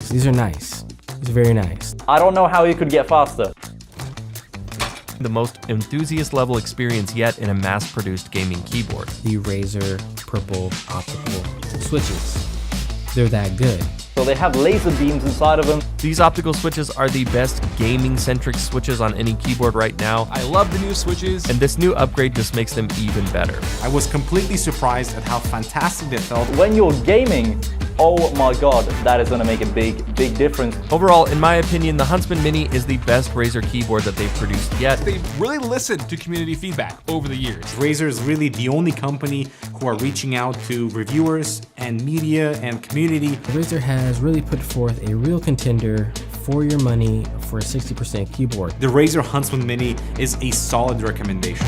specs. These are nice. These are very nice. I don't know how you could get faster. The most enthusiast level experience yet in a mass-produced gaming keyboard. The Razer Purple Optical Switches. They're that good. So they have laser beams inside of them. These optical switches are the best gaming-centric switches on any keyboard right now. I love the new switches. And this new upgrade just makes them even better. I was completely surprised at how fantastic they felt. When you're gaming, oh my god, that is gonna make a big difference. Overall, in my opinion, the Huntsman Mini is the best Razer keyboard that they've produced yet. They've really listened to community feedback over the years. Razer is really the only company who are reaching out to reviewers and media and community. Razer has really put forth a real contender for your money for a 60% keyboard. The Razer Huntsman Mini is a solid recommendation.